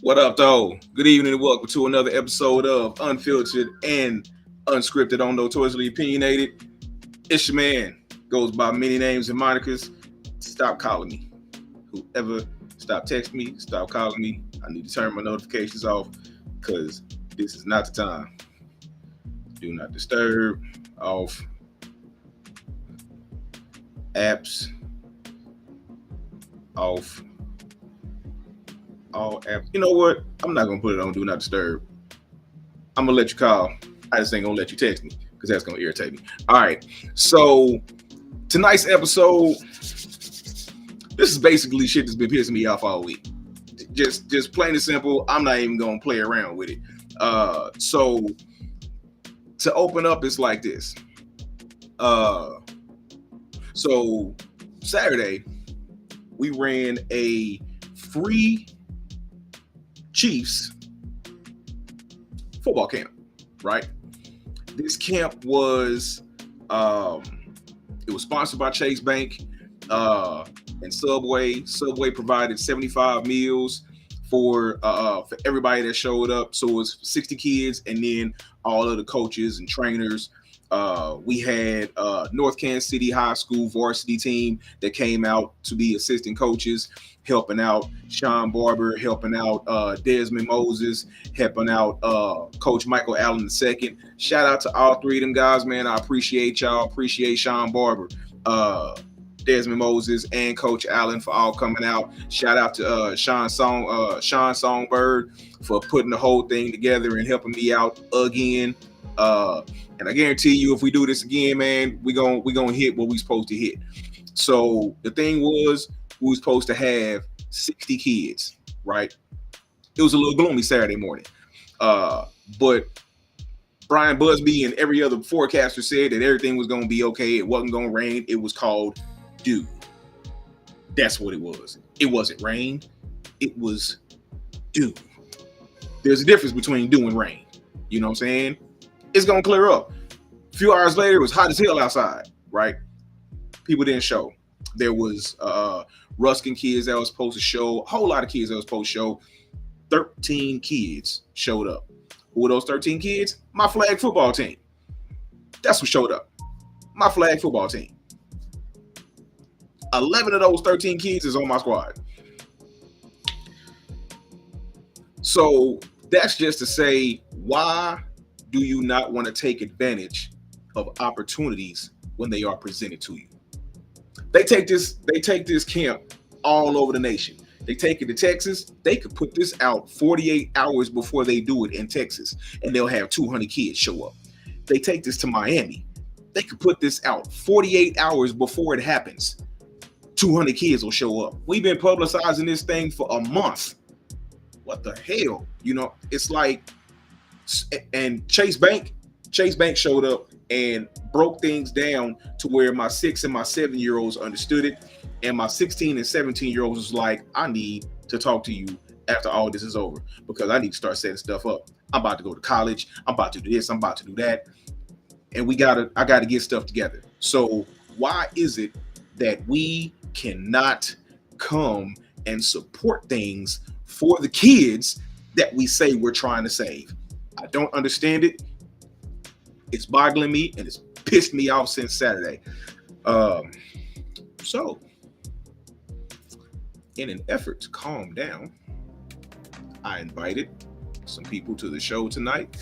What up, though? Good evening and welcome to another episode of Unfiltered and Unscripted on Notoriously Opinionated. It's your man, goes by many names and monikers. Stop calling me. Whoever, stop texting me, stop calling me. I need to turn my notifications off because this is not the time. Do not disturb, off, apps, off. All apps. You know what? I'm not gonna put it on do not disturb. I'm gonna let you call. I just ain't gonna let you text me because that's gonna irritate me. All right. So tonight's episode, this is basically shit that's been pissing me off all week. Just plain and simple. I'm not even gonna play around with it. So to open up, it's like this. So Saturday we ran a free Chiefs football camp, right? This camp was it was sponsored by Chase Bank and Subway. Subway provided 75 meals for everybody that showed up. So it was 60 kids and then all of the coaches and trainers. We had North Kansas City High School varsity team that came out to be assistant coaches, helping out Sean Barber, helping out Desmond Moses, helping out Coach Michael Allen II. Shout out to all three of them guys, man. I appreciate y'all. Appreciate Sean Barber, Desmond Moses, and Coach Allen for all coming out. Shout out to Sean Songbird for putting the whole thing together and helping me out again. And I guarantee you, if we do this again, man, we gonna hit what we supposed to hit. So the thing was, we were supposed to have 60 kids, right? It was a little gloomy Saturday morning. But Brian Busby and every other forecaster said that everything was going to be okay. It wasn't going to rain. It was called dew. That's what it was. It wasn't rain. It was dew. There's a difference between dew and rain. You know what I'm saying? It's going to clear up. A few hours later, it was hot as hell outside, right? People didn't show. There was Ruskin kids that was supposed to show, a whole lot of kids that was supposed to show. 13 kids showed up. Who were those 13 kids? My flag football team. That's what showed up. My flag football team. 11 of those 13 kids is on my squad. So that's just to say, why do you not want to take advantage of opportunities when they are presented to you? They take this camp all over the nation. They take it to Texas. They could put this out 48 hours before they do it in Texas, and they'll have 200 kids show up. They take this to Miami. They could put this out 48 hours before it happens. 200 kids will show up. We've been publicizing this thing for a month. What the hell? You know, it's like, and Chase Bank showed up and broke things down to where my 6 and my 7-year-olds understood it. And my 16 and 17-year-olds was like, I need to talk to you after all this is over because I need to start setting stuff up. I'm about to go to college. I'm about to do this. I'm about to do that. And I gotta get stuff together. So why is it that we cannot come and support things for the kids that we say we're trying to save? I don't understand it. It's boggling me and it's pissed me off since Saturday. So in an effort to calm down, I invited some people to the show tonight.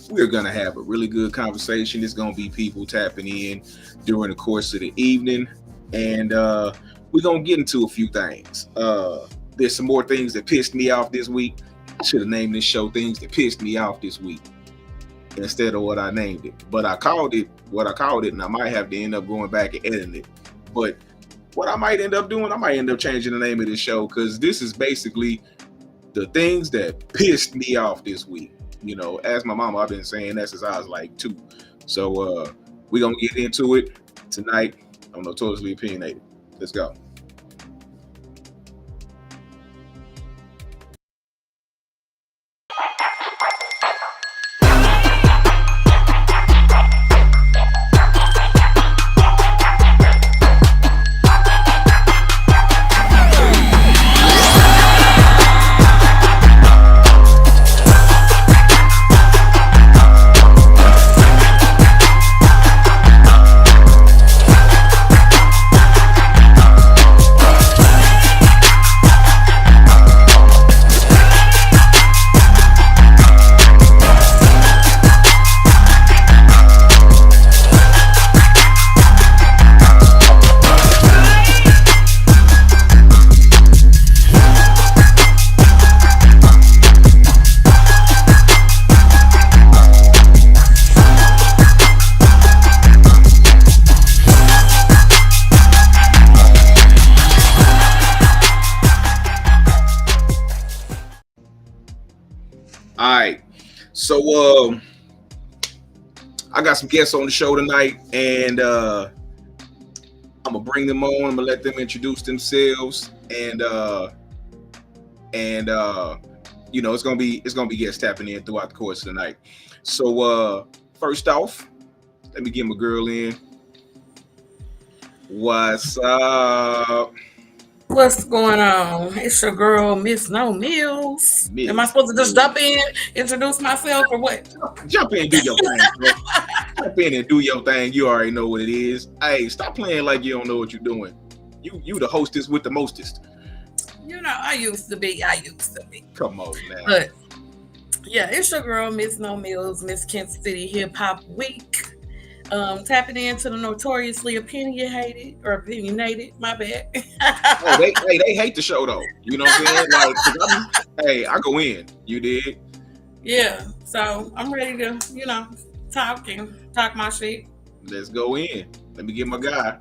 We're going to have a really good conversation. It's going to be people tapping in during the course of the evening. And we're going to get into a few things. There's some more things that pissed me off this week. I should have named this show Things That Pissed Me Off This Week instead of what I named it. But I called it what I called it, and I might have to end up going back and editing it. But what I might end up doing, I might end up changing the name of this show because this is basically the things that pissed me off this week. You know, as my mama, I've been saying that since I was like 2. So we're going to get into it tonight on Notoriously Opinionated. Let's go. All right. So I got some guests on the show tonight, and I'm gonna bring them on. I'm gonna let them introduce themselves, and it's gonna be guests tapping in throughout the course of the night. So first off, let me get my girl in. What's up, What's going on? It's your girl, Miss No Mills. Am I Miss? supposed to just jump in, introduce myself, or what? Jump in and do your thing, bro. Jump in and do your thing. You already know what it is. Hey, stop playing like you don't know what you're doing. You the hostess with the mostest. I used to be. I used to be. Come on now. But yeah, it's your girl, Miss No Mills, Miss Kansas City Hip Hop Week. Tapping into the notoriously opinionated. My bad. Oh, they hate the show though. You know what I'm saying? Like, 'cause I go in. You did. Yeah. So I'm ready to, talk my shit. Let's go in. Let me get my guy.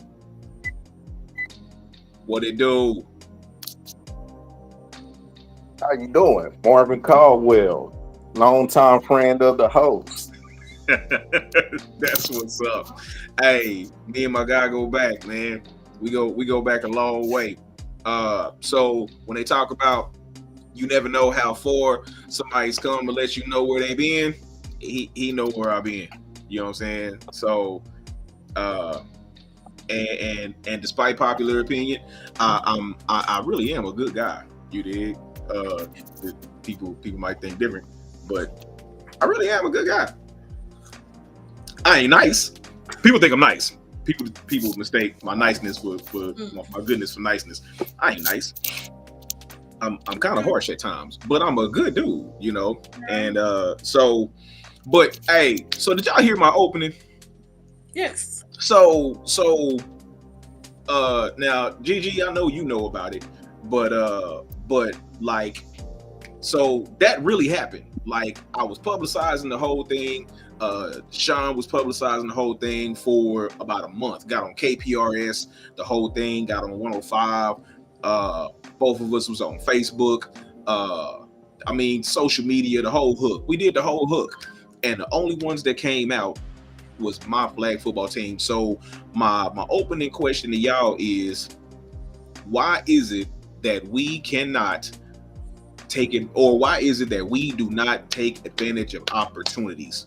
What it do? How you doing? Marvin Caldwell, longtime friend of the host. That's what's up. Hey, me and my guy go back, man. We go back a long way. So when they talk about you never know how far somebody's come to let you know where they been, he know where I been. You know what I'm saying? So and despite popular opinion, I really am a good guy. You dig? People might think different, but I really am a good guy. I ain't nice. People think I'm nice. People mistake my niceness for my goodness for niceness. I ain't nice. I'm kind of harsh at times, but I'm a good dude, And but hey, so did y'all hear my opening? Yes. So now Gigi, I know you know about it, but like, so that really happened. Like, I was publicizing the whole thing. Sean was publicizing the whole thing for about a month. Got on KPRS, the whole thing got on 105. Both of us was on Facebook. Social media, the whole hook. We did the whole hook, and the only ones that came out was my flag football team. So my opening question to y'all is, why is it that we cannot take it, or why is it that we do not take advantage of opportunities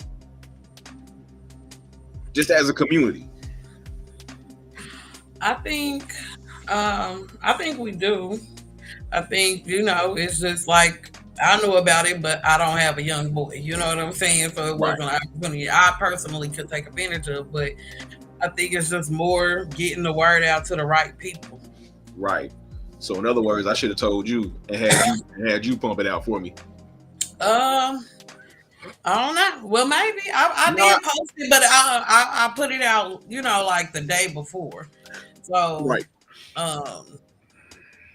just as a community? I think we do. I think, it's just like, I know about it, but I don't have a young boy. You know what I'm saying? So it wasn't an opportunity I personally could take advantage of, but I think it's just more getting the word out to the right people. Right. So in other words, I should have told you and had you pump it out for me. I don't know. Well, maybe I did post it, but I put it out, like the day before. So, right.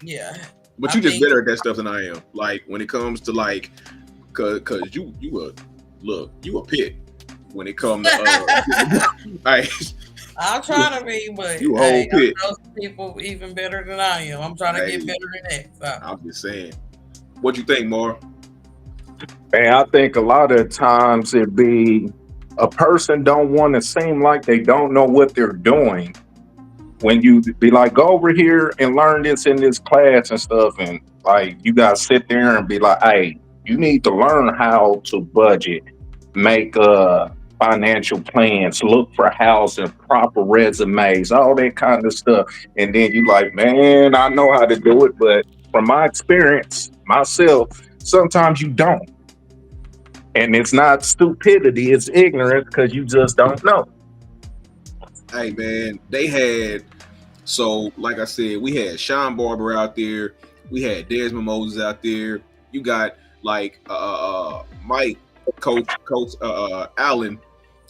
Yeah. But you just better at that stuff than I am. Like, when it comes to like, cause you a pit when it comes to I'll try to be, but you a whole pit. I know some people even better than I am. I'm trying to get better than that. So. I'm just saying. What you think, Mar? And I think a lot of times it be a person don't want to seem like they don't know what they're doing. When you be like, go over here and learn this in this class and stuff, and like you gotta sit there and be like, hey, you need to learn how to budget, make financial plans, look for housing, proper resumes, all that kind of stuff. And then you like, man, I know how to do it, but from my experience, myself, sometimes you don't. And it's not stupidity, it's ignorance because you just don't know. Hey man, they had, so like I said, we had Sean Barber out there, we had Desmond Moses out there. You got like Mike, coach Allen.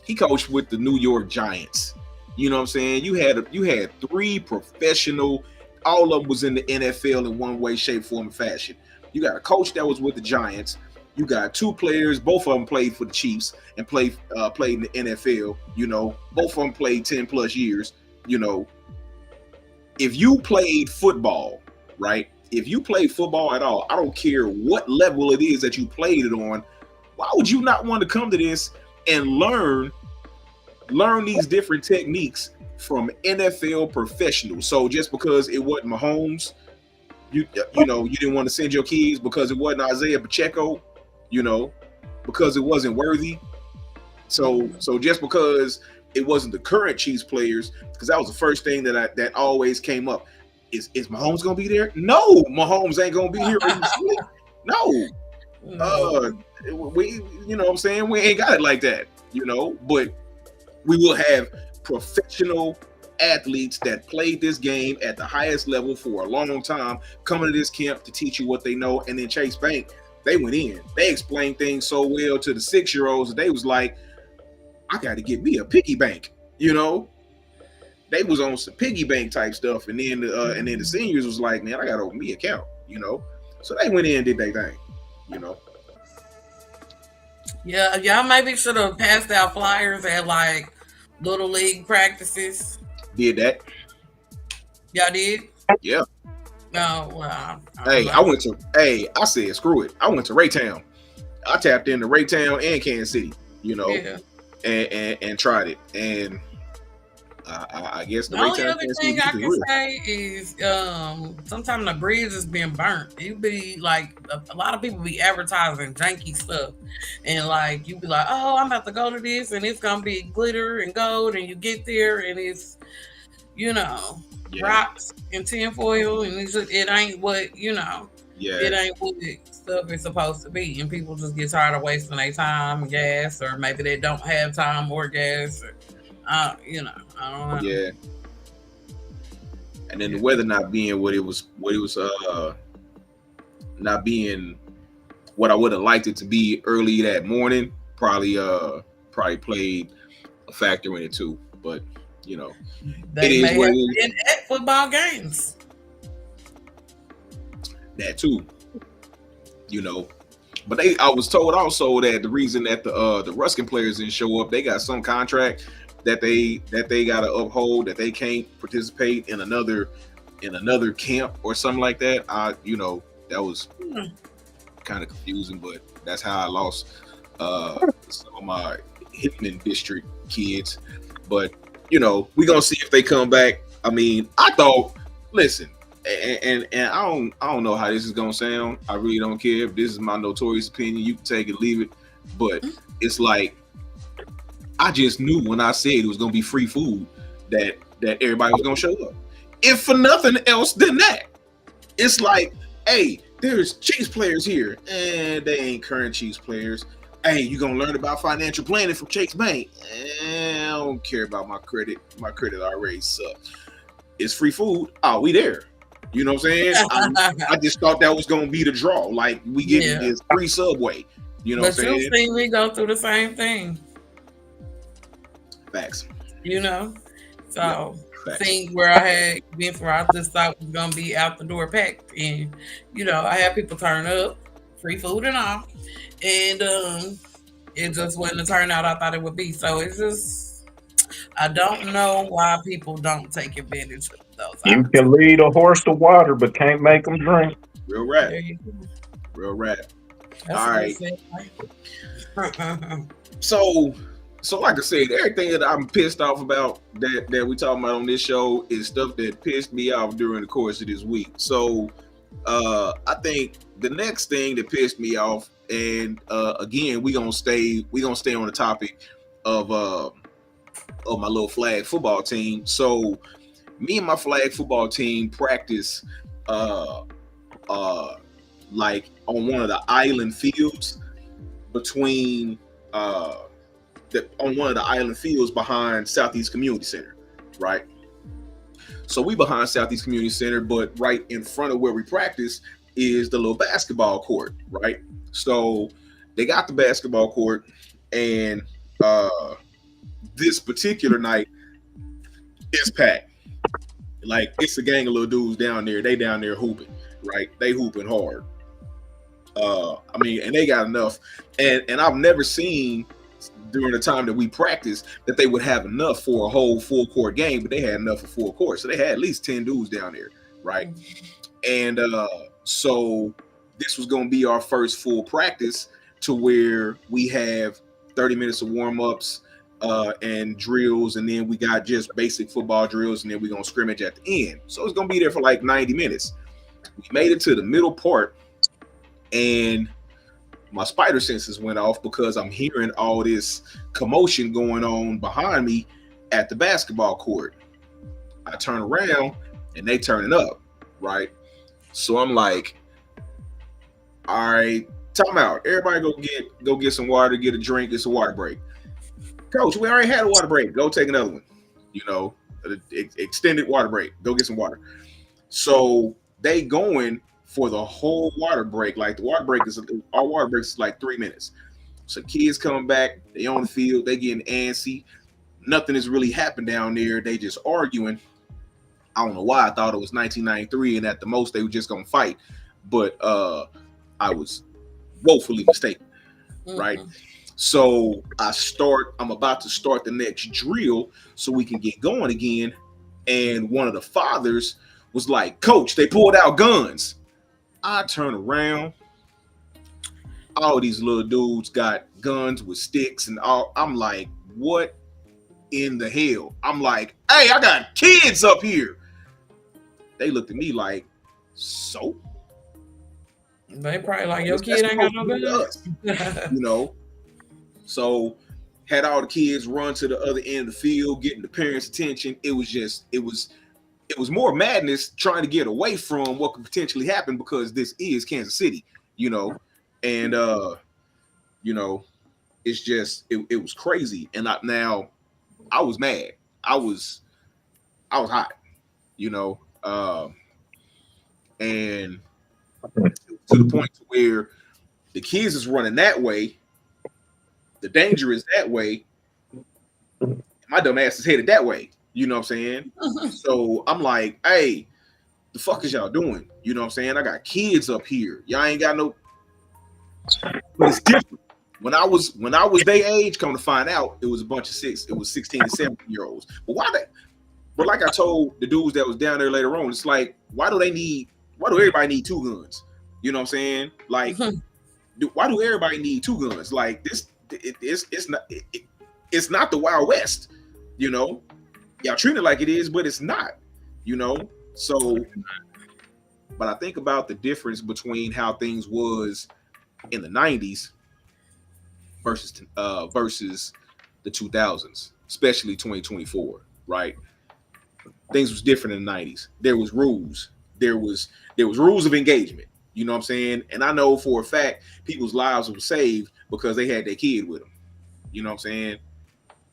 He coached with the New York Giants. You know what I'm saying? You had three professional, all of them was in the NFL in one way, shape, form, and fashion. You got a coach that was with the Giants. You got two players, both of them played for the Chiefs and played in the NFL. Both of them played 10 plus years. If you played football, right? If you played football at all, I don't care what level it is that you played it on, Why would you not want to come to this and learn these different techniques from NFL professionals? So just because it wasn't Mahomes, you know, you didn't want to send your kids because it wasn't Isaiah Pacheco, you know, because it wasn't Worthy. So just because it wasn't the current Chiefs players, because that was the first thing that always came up. Is Mahomes gonna be there? No, Mahomes ain't gonna be here. Are you serious? No. We, you know what I'm saying? We ain't got it like that, you know, but we will have professional athletes that played this game at the highest level for a long time coming to this camp to teach you what they know. And then Chase Bank, they went in. They explained things so well to the 6-year-olds that they was like, I got to get me a piggy bank, you know? They was on some piggy bank type stuff. And then the seniors was like, man, I got to open me an account, you know? So they went in and did their thing, you know? Yeah, y'all maybe should have passed out flyers at like little league practices. Did that. Y'all did? Yeah. No, well. I said, screw it. I went to Raytown. I tapped into Raytown and Kansas City, you know, and tried it. And I guess the only other thing I can say is sometimes the bridge is being burnt. You be like, a lot of people be advertising janky stuff, and like you be like, oh, I'm about to go to this, and it's gonna be glitter and gold, and you get there, and it's, you know, rocks and tinfoil, and it ain't what, you know, it ain't what stuff is supposed to be, and people just get tired of wasting their time and gas, or maybe they don't have time or gas, or, you know, I don't know. Yeah. And then the weather not being what it was not being what I would have liked it to be early that morning probably played a factor in it too. But you know, they may have been at football games. That too. You know. But I was told also that the reason that the Ruskin players didn't show up, they got some contract that they gotta uphold, that they can't participate in another camp or something like that. You know, that was kind of confusing, but that's how I lost some of my Hickman district kids. But you know, we gonna see if they come back. I mean, I thought, listen, and I don't know how this is gonna sound. I really don't care if this is my notorious opinion. You can take it, leave it, but it's like, I just knew when I said it was gonna be free food that everybody was gonna show up. If for nothing else than that, it's like, hey, there's Chiefs players here, and they ain't current Chiefs players. Hey, you gonna learn about financial planning from Chase Bank? I don't care about my credit. My credit already sucks. It's free food. Oh, we there. You know what I'm saying? I just thought that was gonna be the draw. Like, we getting this free Subway. You know what I'm saying? But you see, we go through the same thing. Facts. You know, so seeing where I had been for, I just thought it was gonna be out the door packed, and you know, I had people turn up, free food and all, and it just wasn't the turnout I thought it would be. So it's just, I don't know why people don't take advantage of those. You can lead a horse to water, but can't make them drink. Real rap. Real rap. That's all right. So like I said, everything that I'm pissed off about that we talking about on this show is stuff that pissed me off during the course of this week. So I think the next thing that pissed me off, and again, we gonna stay on the topic of my little flag football team. So me and my flag football team practice like on one of the island fields between on one of the island fields behind Southeast Community Center, right? So we behind Southeast Community Center, but right in front of where we practice is the little basketball court, right? So they got the basketball court, and this particular night is packed. Like, it's a gang of little dudes down there. They down there hooping, right? They hooping hard. I mean, and they got enough. And I've never seen during the time that we practiced that they would have enough for a whole full court game, but they had enough for full court. So they had at least 10 dudes down there, right? And so this was going to be our first full practice to where we have 30 minutes of warm-ups and drills, and then we got just basic football drills, and then we're gonna scrimmage at the end. So it's gonna be there for like 90 minutes. We made it to the middle part, and my spider senses went off because I'm hearing all this commotion going on behind me at the basketball court. I turn around and they turning up, right? So I'm like, all right, time out. Everybody go get some water, get a drink, it's a water break. Coach, we already had a water break. Go take another one. You know, extended water break. Go get some water. So they going for the whole water break. Like the water break is our water break is like 3 minutes. So kids coming back, they on the field, they getting antsy. Nothing has really happened down there. They just arguing. I don't know why I thought it was 1993 and at the most they were just gonna fight, but I was woefully mistaken, right? So I'm about to start the next drill so we can get going again. And one of the fathers was like, Coach, they pulled out guns. I turn around. All these little dudes got guns with sticks and all. I'm like, what in the hell? I'm like, hey, I got kids up here. They looked at me like, so? They probably like, your kid ain't got no guns. You know? So had all the kids run to the other end of the field, getting the parents' attention. It was more madness trying to get away from what could potentially happen because this is Kansas City, you know, and you know, it's just it was crazy. And I was mad. I was hot, you know, and to the point to where the kids is running that way. The danger is that way. My dumb ass is headed that way. You know what I'm saying? So I'm like, hey, the fuck is y'all doing? You know what I'm saying? I got kids up here. Y'all ain't got no. But it's different. When I was their age, come to find out, it was a bunch of 16 and 17-year-olds. But why they? But like I told the dudes that was down there later on, it's like, why do everybody need two guns? You know what I'm saying? Like, why do everybody need two guns? Like this. It's not the Wild West, you know. Y'all treat it like it is, but it's not, you know. So, but I think about the difference between how things was in the 90s versus the 2000s, especially 2024, right? Things was different in the 90s. There was rules. There was rules of engagement. You know what I'm saying? And I know for a fact people's lives were saved because they had their kid with them. You know what I'm saying?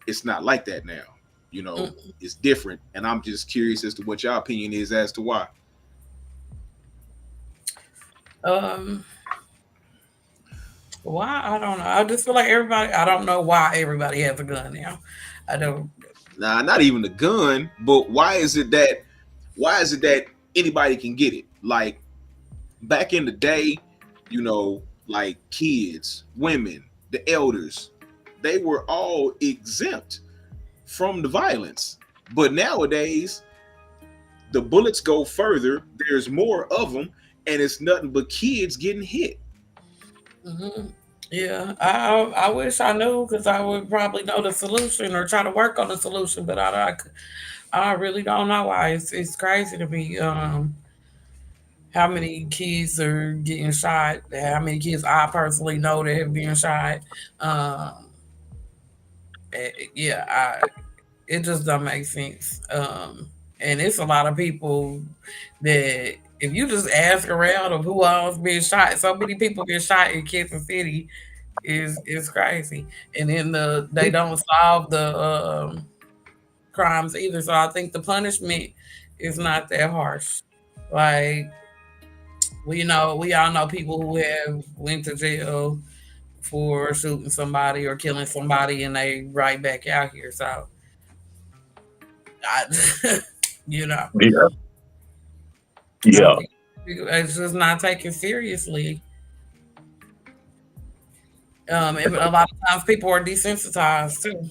It's not like that now. You know, it's different. And I'm just curious as to what your opinion is as to why. Why? I don't know. I just feel like I don't know why everybody has a gun now. I don't. Nah, not even the gun, but why is it that anybody can get it? Like back in the day, you know, like kids, women, the elders, they were all exempt from the violence. But nowadays, the bullets go further. There's more of them, and it's nothing but kids getting hit. Yeah, I wish I knew because I would probably know the solution or try to work on the solution, but I really don't know why. It's crazy to me. How many kids are getting shot? How many kids I personally know that have been shot? Um, yeah, it just don't make sense. And it's a lot of people that if you just ask around of who else been shot, so many people get shot in Kansas City is crazy. And then they don't solve the crimes either. So I think the punishment is not that harsh. Like we all know people who have went to jail for shooting somebody or killing somebody, and they right back out here. So, I, you know, Yeah. I Yeah. think it's just not taken seriously. And a lot of times people are desensitized too.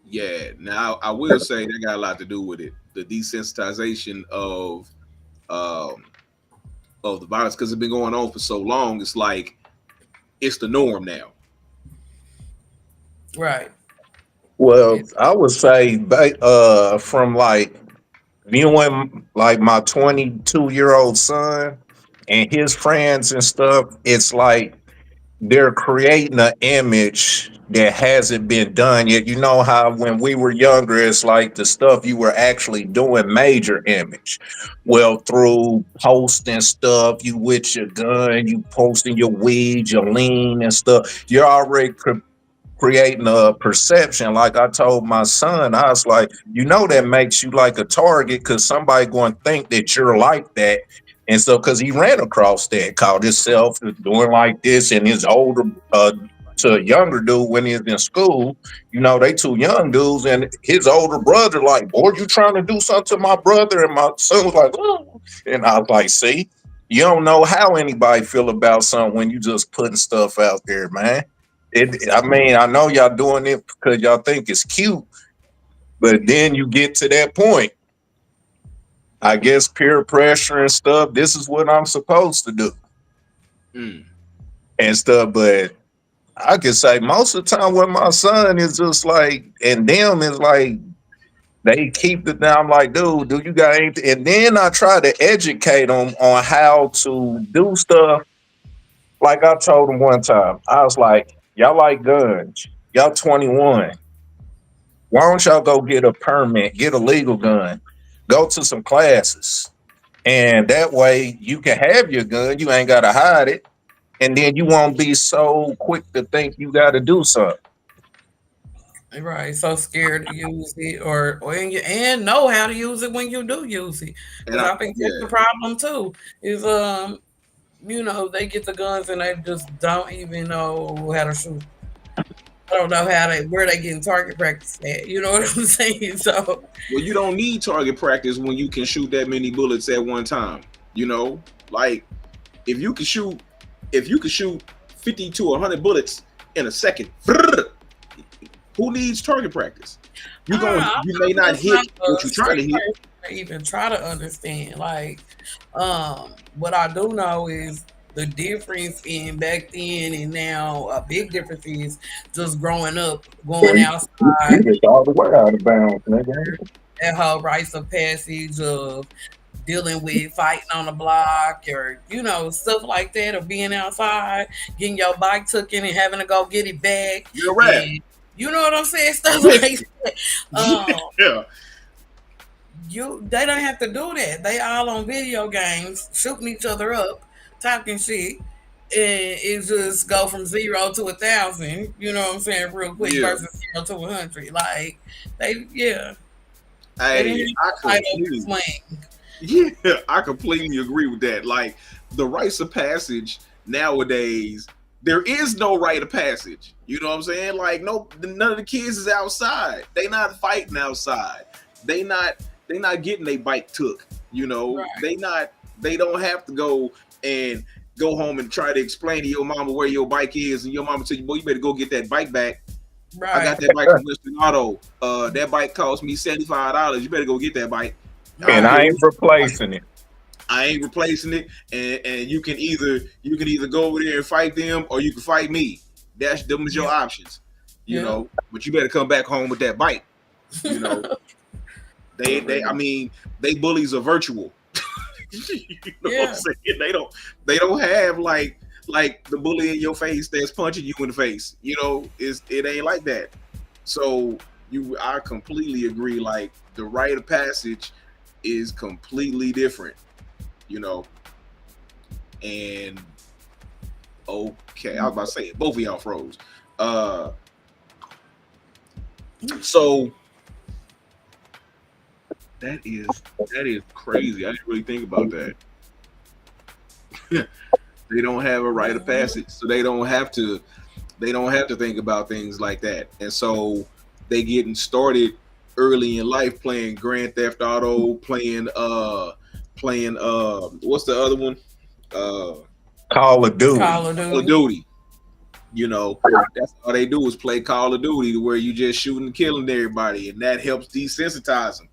Yeah. Now I will say that got a lot to do with it. The desensitization um, of the violence because it's been going on for so long. It's like It's the norm now. Right. Well, It's I would say, from like viewing like my 22-year-old son and his friends and stuff, it's like they're creating an image that hasn't been done yet. You know how when we were younger, it's like the stuff you were actually doing major image. Well, through posting stuff, you with your gun, you posting your weed, your lean and stuff, you're already creating a perception. Like I told my son, I was like, that makes you like a target because somebody going to think that you're like that. And so, because he ran across that, called himself doing like this, and his older to a younger dude when he was in school, they two young dudes, and his older brother, like, boy, you trying to do something to my brother? And my son was like, oh. And I was like, see, you don't know how anybody feel about something when you just putting stuff out there, man. I mean, I know y'all doing it because y'all think it's cute, but then you get to that point. I guess peer pressure and stuff. This is what I'm supposed to do Mm. and stuff. But I could say most of the time with my son is just like, and them is like they keep it down. I'm like, dude, do you got anything? And then I try to educate them on how to do stuff. Like I told them one time, I was like, y'all like guns. Y'all 21. Why don't y'all go get a permit, get a legal gun, go to some classes, and that way you can have your gun. You ain't got to hide it, and then you won't be so quick to think you got to do something. right. So scared to use it, and know how to use it when you do use it, And because I I think that's the yeah, problem too. Is they get the guns and they just don't even know how to shoot. I don't know where they getting target practice at. You know what I'm saying? So well, you don't need target practice when you can shoot that many bullets at one time. You know, like if you can shoot, if you can shoot 50 to 100 bullets in a second, who needs target practice? You may I'm not just not hit what a you're trying street to hit. person to even try to understand. Like, what I do know is the difference in back then and now. A big difference is just growing up, going Boy, you outside, just all the way out of bounds, nigga. that whole rites of passage of dealing with fighting on the block or stuff like that, or being outside getting your bike took in and having to go get it back, You're a rat. and you know what I'm saying, stuff like that. Yeah. They don't have to do that. They all on video games shooting each other up, talking shit, and it just go from 0 to 1,000, you know what I'm saying, real quick, Yeah. versus 0 to 100. Like they didn't Hey, have I to fight over the completely swing. yeah, I completely agree with that. Like the rites of passage nowadays, there is no rite of passage. You know what I'm saying? Like no, none of the kids is outside. They not fighting outside. They not they not getting their bike took. You know, Right. they don't have to go and go home and try to explain to your mama where your bike is, and your mama tell you, boy, you better go get that bike back. I got Right. that bike from Western Auto. That bike cost me $75. You better go get that bike. I And don't Right. care I what ain't replacing it. I ain't replacing it, and you can either go over there and fight them, or you can fight me. That's them is your Yeah. options, Yeah. But you better come back home with that bike. You know, For I real. mean, they bullies are virtual. You know what I'm Yeah. saying? They don't have like the bully in your face that's punching you in the face. It ain't like that. So I completely agree. Like the rite of passage is completely different. You know, and okay, I was about to say it. Both of y'all froze. Uh, so that is crazy. I didn't really think about that. They don't have a rite of Mhm. passage, so they don't have to think about things like that, and so they getting started early in life playing Grand Theft Auto, playing what's the other one? Call of Call Duty. of Call of Duty. Duty. You know, that's all they do is play Call of Duty, to where you just shooting and killing everybody, and that helps desensitize them.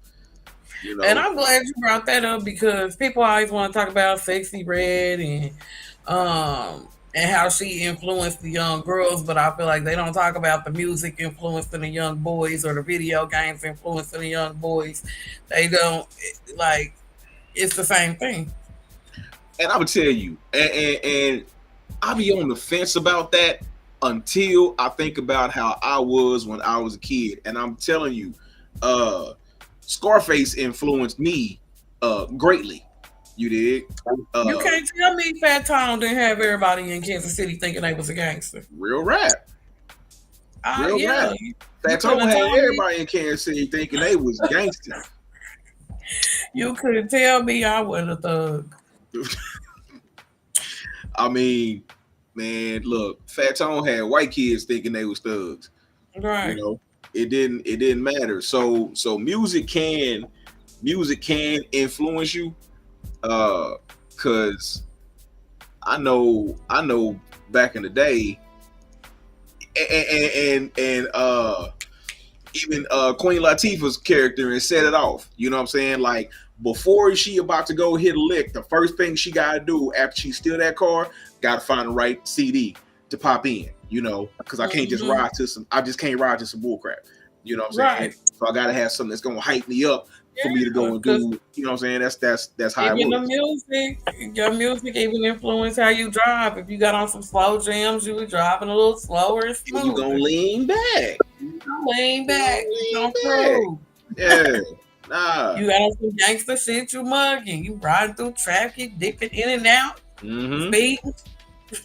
You And know, I'm glad you brought that up because people always want to talk about sexy red and and how she influenced the young girls, but I feel like they don't talk about the music influencing the young boys or the video games influencing the young boys. They don't like it's the same thing. And I would tell you, and I be on the fence about that until I think about how I was when I was a kid. And I'm telling you, Scarface influenced me greatly. You did. You can't tell me Fat Tom didn't have everybody in Kansas City thinking they was a gangster. Real rap. Real Yeah, rap. Fat Tom had everybody in Kansas City thinking they was gangster. You couldn't tell me I wasn't a thug. I mean, man, look, Fat Tone had white kids thinking they was thugs. Right. You know, it didn't matter. So music can influence you. Cause I know back in the day, and even Queen Latifah's character and set it off. You know what I'm saying? Like before she about to go hit a lick, the first thing she gotta do after she steal that car, gotta find the right CD to pop in. You know, because I can't just ride to some. I just can't ride to some bullcrap. You know what I'm saying? Right. So I gotta have something that's gonna hype me up for me to go and do. You know what I'm saying? That's how it works. Your music even influence how you drive. If you got on some slow jams, you were driving a little slower and smoother. You gonna lean back. Lean back. Don't prove. Yeah. Nah. You got on some gangster shit, you mugging. You riding through traffic, dipping in and out, speeding.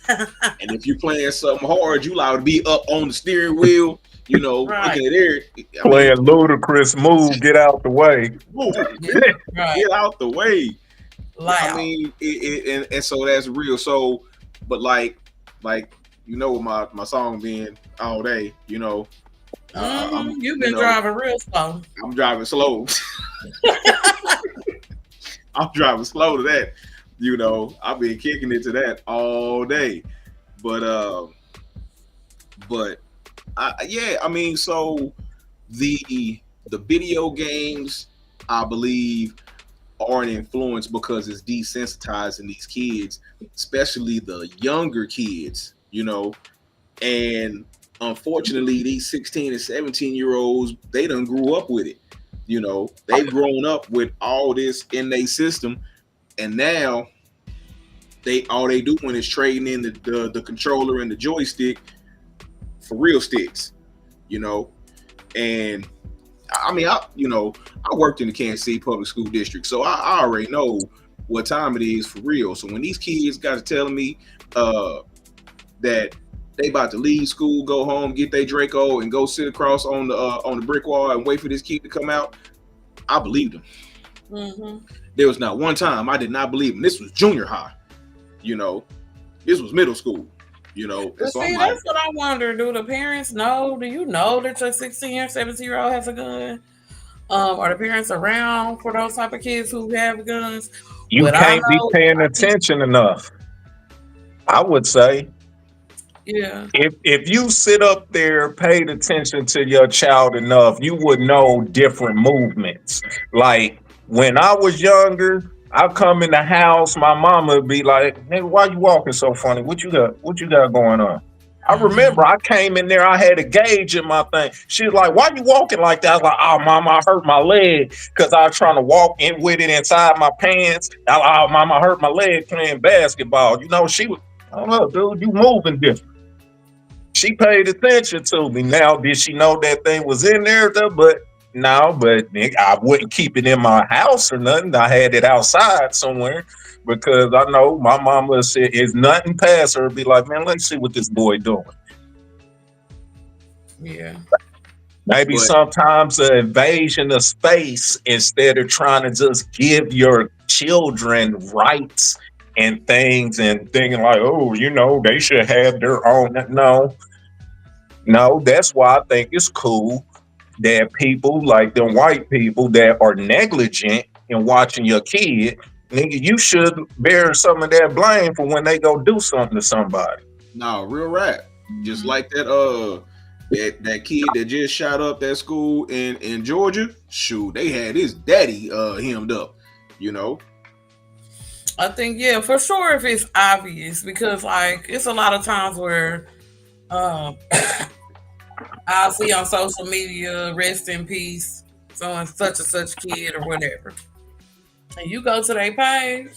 And if you're playing something hard, you allowed to be up on the steering wheel, you know, looking at it. Playing ludicrous move, get out the way. Get out the way. Loud. I mean, and so that's real. So, but like you know, my song being all day, you know. You've been driving real slow. I'm driving slow. I'm driving slow to that. You know, I've been kicking it to that all day. But I mean, so the video games, I believe, are an influence because it's desensitizing these kids, especially the younger kids, you know. And unfortunately, these 16 and 17-year-olds, they done grew up with it. You know, they've grown up with all this in their system, and now all they doing is trading in the controller and the joystick for real sticks, you know. And I mean, I worked in the Kansas City Public School District, so I already know what time it is for real. So when these kids got to telling me that they about to leave school, go home, get their Draco, and go sit across on the brick wall and wait for this kid to come out, I believed them. Mm-hmm. There was not one time I did not believe them. This was junior high, you know. This was middle school, you know. So see, that's what I wonder. Do the parents know? Do you know that your 16 or 17-year-old has a gun? Are the parents around for those type of kids who have guns? You can't be paying attention enough, I would say. Yeah. If you sit up there, paid attention to your child enough, you would know different movements. Like when I was younger, I come in the house, my mama would be like, "Hey, why you walking so funny? What you got going on?" I remember I came in there, I had a gauge in my thing. She was like, "Why you walking like that?" I was like, "Oh, mama, I hurt my leg because I was trying to walk in with it inside my pants. I was like, oh, mama, I hurt my leg playing basketball." You know, she was, "I don't know, dude, you moving different." She paid attention to me. Now, did she know that thing was in there? But I wouldn't keep it in my house or nothing. I had it outside somewhere because I know my mama said, "It's nothing past her." Be like, "Man, let's see what this boy doing." Yeah. Maybe sometimes an invasion of space instead of trying to just give your children rights and things and thinking like, "Oh, you know, they should have their own." No, that's why I think it's cool that people like them white people that are negligent in watching your kid, nigga, you should bear some of that blame for when they go do something to somebody. No, real rap. Just like that that kid that just shot up that school in Georgia, shoot, they had his daddy hemmed up, you know. I think yeah, for sure if it's obvious because like it's a lot of times where um I'll see on social media, rest in peace, someone such and such kid or whatever. And you go to their page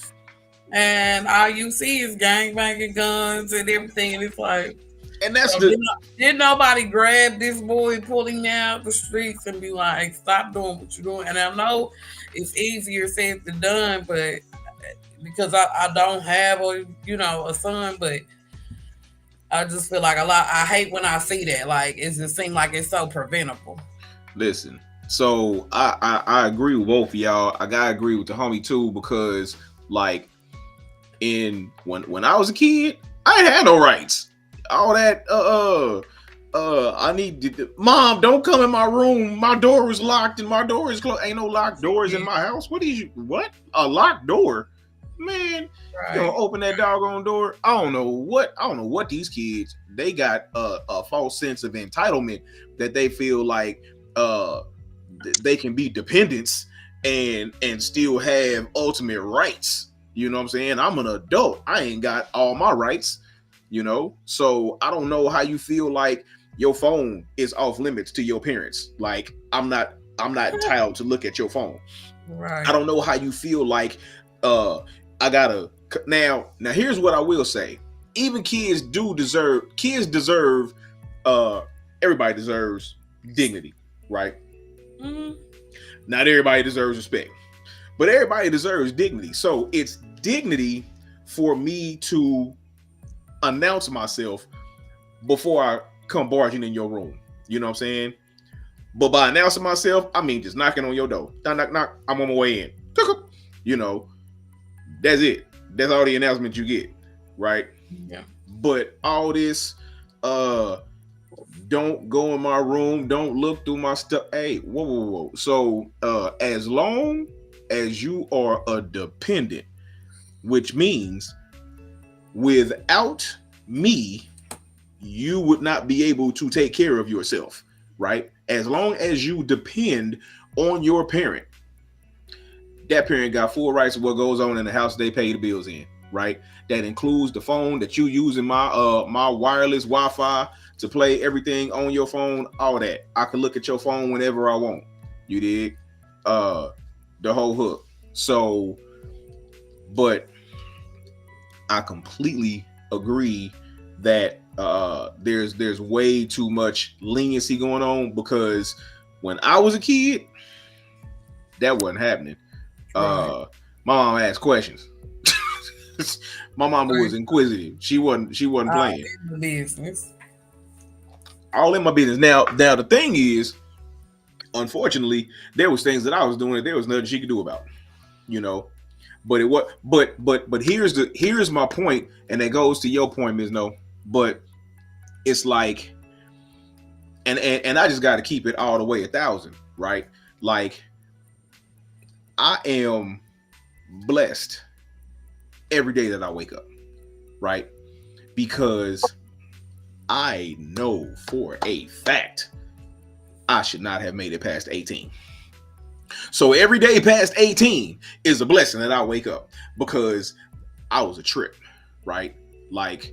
and all you see is gangbanging guns and everything, and it's like, And that's so the did nobody grab this boy, pull him out the streets, and be like, "Stop doing what you're doing"? And I know it's easier said than done, but because I don't have a son, but I just feel like a lot. I hate when I see that. Like it just seems like it's so preventable. listen. So I agree with both of y'all. I gotta agree with the homie too because like in when I was a kid, I ain't had no rights. All that I need to, mom, don't come in my room. My door was locked and my door is closed. Ain't no locked doors in my house. What? A locked door? Man, Right. you gonna open that doggone door? I don't know what these kids, they got a false sense of entitlement that they feel like they can be dependents and still have ultimate rights. You know what I'm saying? I'm an adult. I ain't got all my rights, So I don't know how you feel like your phone is off limits to your parents. Like I'm not entitled to look at your phone. Right. I don't know how you feel like I gotta now here's what I will say. Even kids deserve everybody deserves dignity, right? Mm-hmm. Not everybody deserves respect, but everybody deserves dignity. So it's dignity for me to announce myself before I come barging in your room. You know what I'm saying? But by announcing myself, I mean just knocking on your door. Knock, knock, knock. I'm on my way in. That's it. That's all the announcement you get, right? Yeah. But all this, don't go in my room, don't look through my stuff. Hey, whoa. So as long as you are a dependent, which means without me, you would not be able to take care of yourself, right? As long as you depend on your parent, that parent got full rights to what goes on in the house they pay the bills in, right? That includes the phone that you use in my wireless Wi-Fi to play everything on your phone, all that. I can look at your phone whenever I want. You did the whole hook. So, but I completely agree that there's way too much leniency going on because when I was a kid, that wasn't happening. Right. My mom asked questions. My mama was inquisitive. She wasn't playing. In the business. All in my business. Now the thing is, unfortunately, there was things that I was doing that there was nothing she could do about. But it was but here's my point, and that goes to your point, Ms. No. But it's like, and I just got to keep it all the way 1,000, right? Like I am blessed every day that I wake up, right? Because I know for a fact I should not have made it past 18. So every day past 18 is a blessing that I wake up because I was a trip, right? Like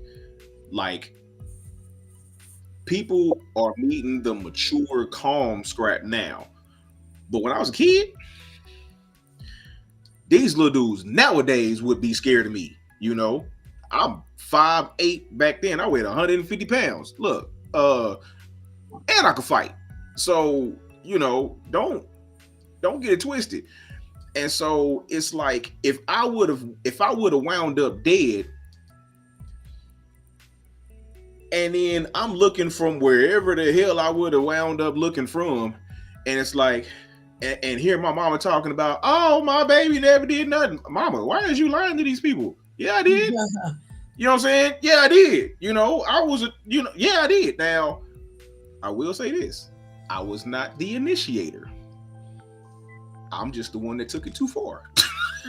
people are meeting the mature, calm scrap now. But when I was a kid, these little dudes nowadays would be scared of me. I'm 5'8" back then. I weighed 150 pounds. Look, and I could fight. So, don't get it twisted. And so it's like if I would have wound up dead, and then I'm looking from wherever the hell I would have wound up looking from, and it's like, and hear my mama talking about, oh, my baby never did nothing. Mama, why is you lying to these people? Yeah, I did. You know what I'm saying? Yeah, I did. Yeah, I did. Now, I will say this. I was not the initiator. I'm just the one that took it too far.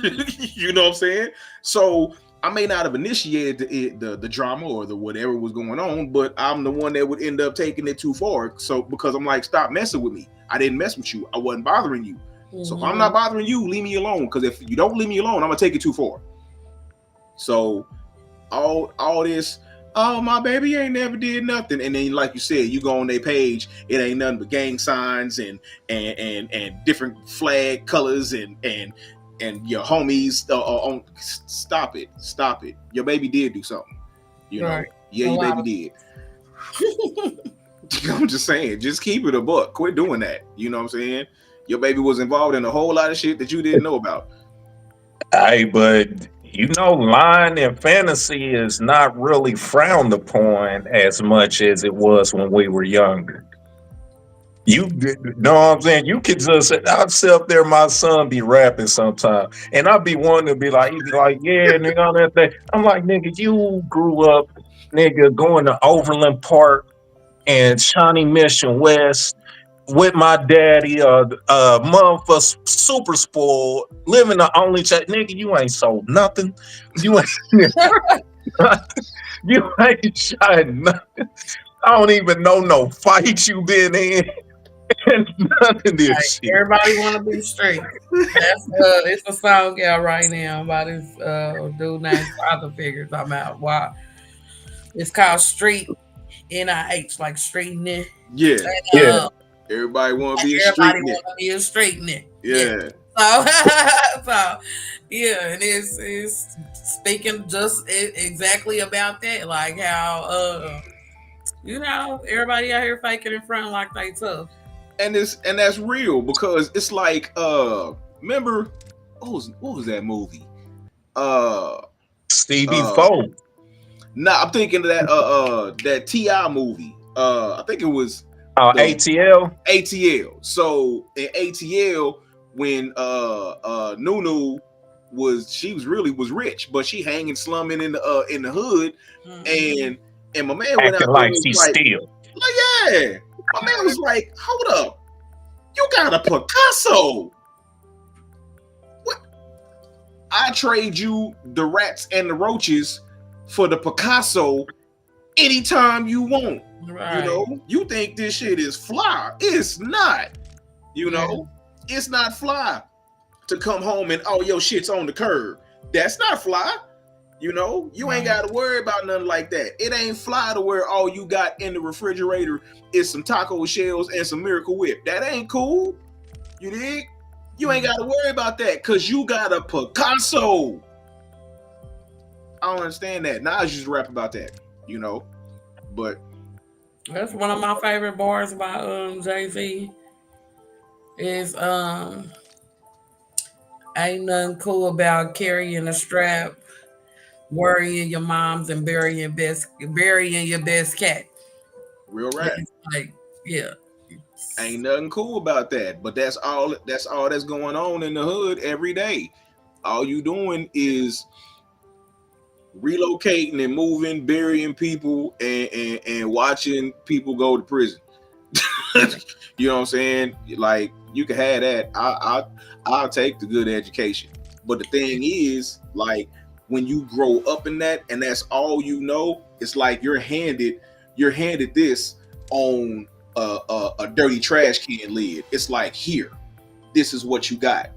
You know what I'm saying? So I may not have initiated the drama or the whatever was going on, but I'm the one that would end up taking it too far. So because I'm like, stop messing with me. I didn't mess with you. I wasn't bothering you. Mm-hmm. So if I'm not bothering you, leave me alone. Because if you don't leave me alone, I'm gonna take it too far. So all this, oh, my baby ain't never did nothing, and then like you said, you go on their page, it ain't nothing but gang signs and different flag colors and your homies on. Stop it. Your baby did do something, you know. Yeah, your baby did. I'm just saying, just keep it a buck. Quit doing that. You know what I'm saying? Your baby was involved in a whole lot of shit that you didn't know about. Hey, but lying and fantasy is not really frowned upon as much as it was when we were younger. You know what I'm saying? You could just, I'll sit up there, my son be rapping sometime, and I'll be wanting to be like, he'd be like, yeah, nigga, all that thing. I'm like, nigga, you grew up, nigga, going to Overland Park and Shawnee Mission West with my daddy, motherfucker, super spoiled, living the only child. Nigga, you ain't sold nothing. You ain't, you ain't shot nothing. I don't even know no fight you been in. None of this shit. Everybody want to be straight. That's it's a song out right now by this dude named Father Figure talking about why it's called Street NIH, like straightening. Yeah. And, everybody want to be a everybody street want to be a straightening. Yeah. So yeah, and it's speaking just exactly about that, like how everybody out here faking in front like they tough. And that's real, because it's like remember what was that movie? Stevie Foe. Nah, I'm thinking of that T.I. movie. I think it was ATL. ATL. So in ATL, when Nunu was rich, but she hanging slumming in the hood, and my man went out like she's still. Like, yeah. My man was like, hold up. You got a Picasso. What? I trade you the rats and the roaches for the Picasso anytime you want. Right. You know, you think this shit is fly. It's not. You know, it's not fly to come home and, oh, your shit's on the curb. That's not fly. You know, you ain't got to worry about nothing like that. It ain't fly to where all you got in the refrigerator is some taco shells and some Miracle Whip. That ain't cool. You dig? You ain't got to worry about that because you got a Picasso. I don't understand that. Now I just rap about that, you know. But that's one of my favorite bars by Jay-Z. Is ain't nothing cool about carrying a strap, worrying your moms, and burying your best cat. Real rap. Like, yeah. Ain't nothing cool about that. But that's all that's going on in the hood every day. All you doing is relocating and moving, burying people, and watching people go to prison. You know what I'm saying? Like, you can have that. I'll take the good education. But the thing is, like, when you grow up in that and that's all you know, it's like you're handed this on a dirty trash can lid. It's like, here, this is what you got.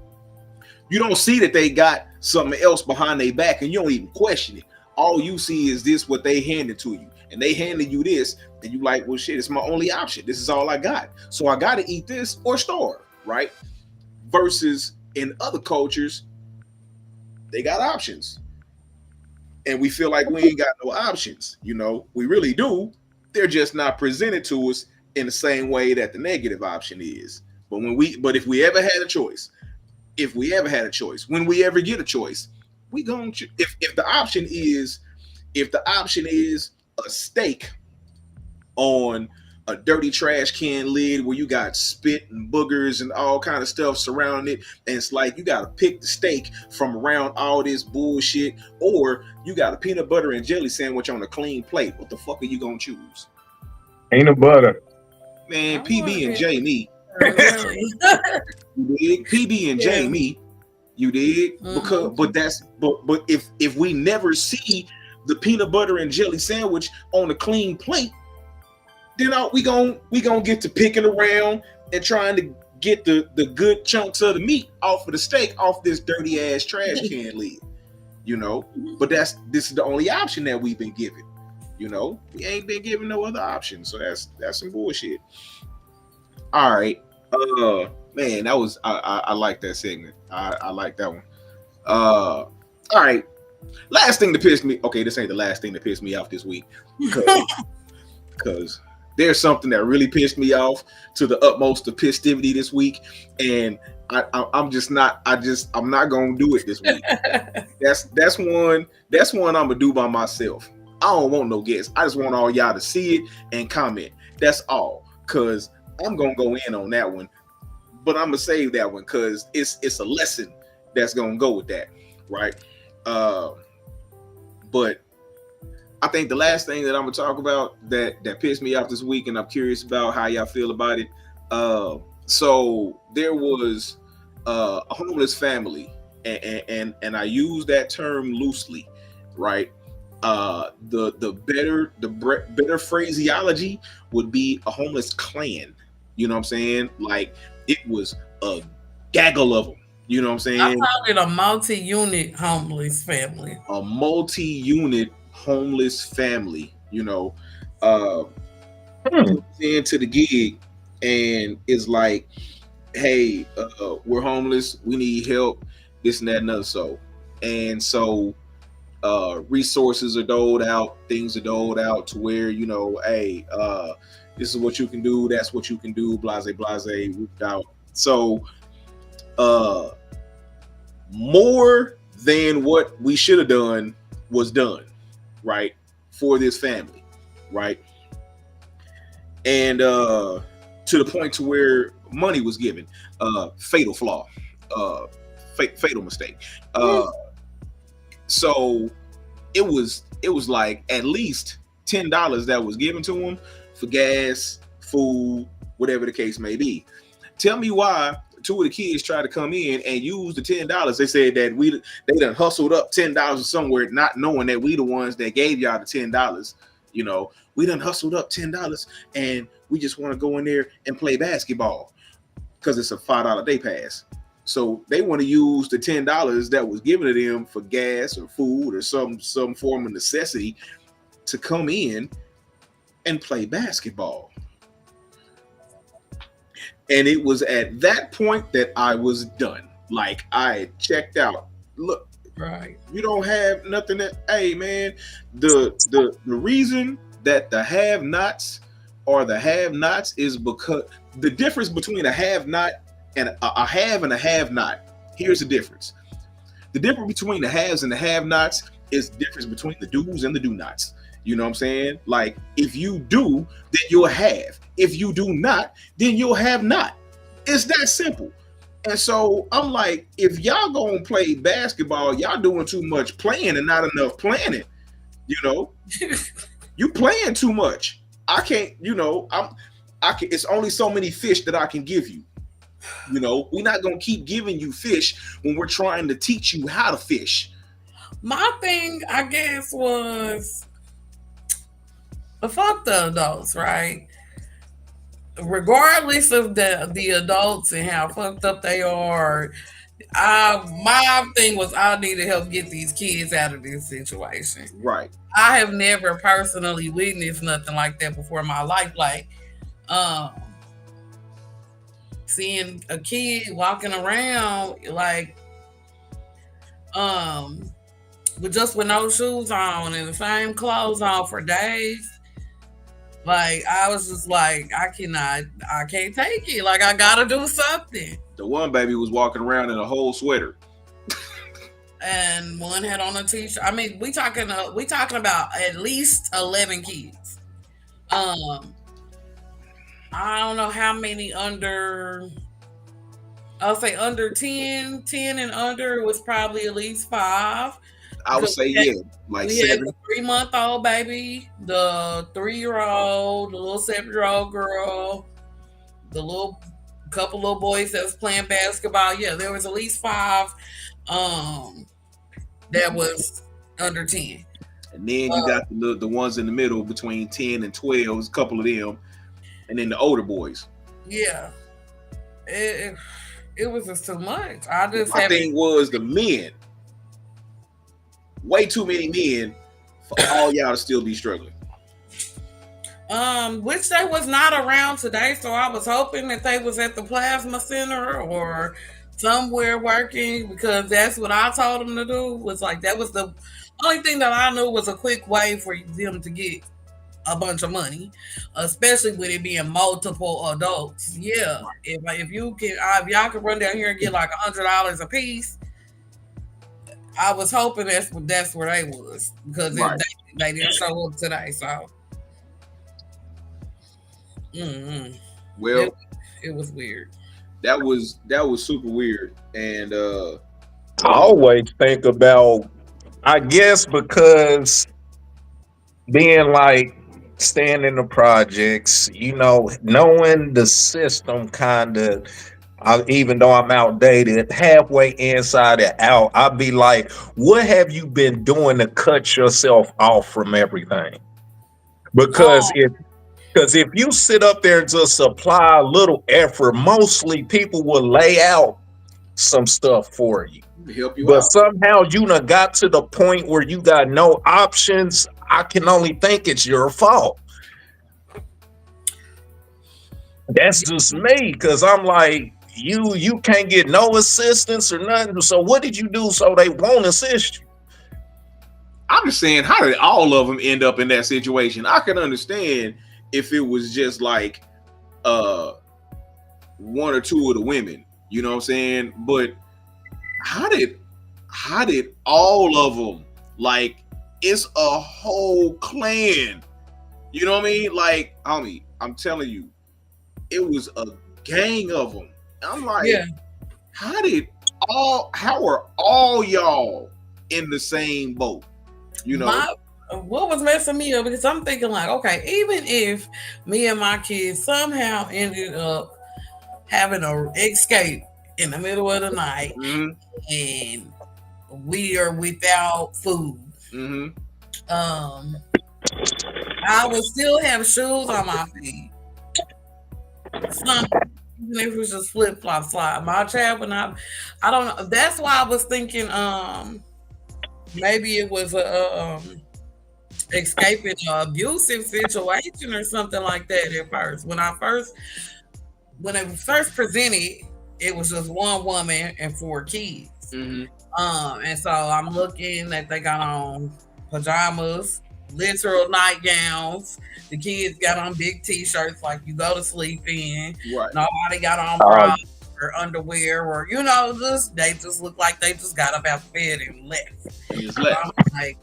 You don't see that they got something else behind their back, and you don't even question it. All you see is this, what they handed to you. And they handed you this, and you like, well, shit, it's my only option. This is all I got. So I got to eat this or starve, right? Versus in other cultures, they got options. And we feel like we ain't got no options. You know, we really do. They're just not presented to us in the same way that the negative option is. But if we ever had a choice, when we ever get a choice, we going to, if the option is a steak on a dirty trash can lid where you got spit and boogers and all kind of stuff surrounding it, and it's like you got to pick the steak from around all this bullshit, or you got a peanut butter and jelly sandwich on a clean plate, what the fuck are you gonna choose? Peanut butter. Man, PB and J me. You dig? PB and J me. You dig? But if we never see the peanut butter and jelly sandwich on a clean plate, then we gonna get to picking around and trying to get the good chunks of the meat off of the steak off this dirty ass trash can lid. you know. But this is the only option that we've been given. You know, we ain't been given no other option. So that's some bullshit. All right. Man, that was I like that segment. I like that one. All right. Last thing that pissed me. Okay, this ain't the last thing that pissed me off this week. Because there's something that really pissed me off to the utmost of pistivity this week, and I'm not gonna do it this week. That's one I'm gonna do by myself. I don't want no guests. I just want all y'all to see it and comment. That's all. Cause I'm gonna go in on that one, but I'm gonna save that one because it's a lesson that's gonna go with that, right? But I think the last thing that I'm gonna talk about that pissed me off this week, and I'm curious about how y'all feel about it. So there was a homeless family, and I use that term loosely, right? The better phraseology would be a homeless clan. You know what I'm saying? Like it was a gaggle of them. You know what I'm saying? I call it a multi-unit homeless family. A multi-unit homeless family, you know, into the gig and is like, hey, we're homeless, we need help, this and that and other. So resources are doled out, things are doled out to where, you know, hey, this is what you can do, that's what you can do, blase, whooped out. So more than what we should have done was done, right, for this family, right? And to the point to where money was given. Fatal flaw, fatal mistake. So it was like at least $10 that was given to him for gas, food, whatever the case may be. Tell me why two of the kids tried to come in and use the $10. They said that they done hustled up $10 somewhere, not knowing that we the ones that gave y'all the $10. You know, we done hustled up $10 and we just want to go in there and play basketball because it's a $5 day pass. So they want to use the $10 that was given to them for gas or food or some form of necessity to come in and play basketball. And it was at that point that I was done. Like I had checked out. Look, right? You don't have nothing that. Hey, man, the reason that the have-nots are the have-nots is because the difference between a have-not and a have and a have-not. Here's the difference. The difference between the haves and the have-nots is the difference between the do's and the do-nots. You know what I'm saying? Like, if you do, then you'll have. If you do not, then you'll have not. It's that simple. And so I'm like, if y'all gonna play basketball, y'all doing too much playing and not enough planning. You know, you playing too much. I can't. You know, I can. It's only so many fish that I can give you. You know, we're not gonna keep giving you fish when we're trying to teach you how to fish. My thing, I guess, was. But fuck the adults, right? Regardless of the adults and how fucked up they are, my thing was I need to help get these kids out of this situation. Right. I have never personally witnessed nothing like that before in my life. Like, seeing a kid walking around like, with no shoes on and the same clothes on for days. Like, I was just like, I can't take it. Like, I gotta do something. The one baby was walking around in a whole sweater. And one had on a t-shirt. I mean, we talking about at least 11 kids. I don't know how many under, I'll say under 10 and under was probably at least 5. I would say, yeah, like we 7. had the 3-month-old baby, the 3-year-old, the little 7-year-old girl, the couple little boys that was playing basketball. Yeah, there was at least 5 that was under 10. And then you got the ones in the middle between 10 and 12, a couple of them, and then the older boys. Yeah. It was just too much. My thing was the men. way too many men for all y'all to still be struggling. Which they was not around today, so I was hoping that they was at the plasma center or somewhere working, because that's what I told them to do. Was like, that was the only thing that I knew was a quick way for them to get a bunch of money, especially with it being multiple adults. Yeah, if you can, if y'all can run down here and get like $100 a piece, I was hoping that's where they was, because Right. they didn't show up today. So, Well, it was weird. that was super weird, and I always think about, I guess, because being like staying in the projects, you know, knowing the system kind of, even though I'm outdated, halfway inside and out, I'd be like, what have you been doing to cut yourself off from everything? Because Oh, if you sit up there and just apply a little effort, mostly people will lay out some stuff for you. help you But out. somehow you done got to the point where you got no options. I can only think it's your fault. That's just me, because I'm like, you can't get no assistance or nothing. So what did you do so they won't assist you? I'm just saying, how did all of them end up in that situation? I can understand if it was just like one or two of the women, you know what I'm saying? But how did all of them, like, it's a whole clan, you know what I mean? Like, homie, I'm telling you, it was a gang of them. I'm like, yeah. how are all y'all in the same boat? You know, What was messing me up, because I'm thinking like, okay, even if me and my kids somehow ended up having a escape in the middle of the night, and we are without food, I would still have shoes on my feet. Something, even if it was just flip flop slide. My child would not. I don't know. That's why I was thinking. Maybe it was a escaping an abusive situation or something like that at first. When it was first presented, it was just one woman and 4 kids. And so I'm looking that they got on pajamas, literal nightgowns. The kids got on big t-shirts like you go to sleep in. right? Nobody got on bras or underwear, or they just look like they just got up out the bed and left. I'm like,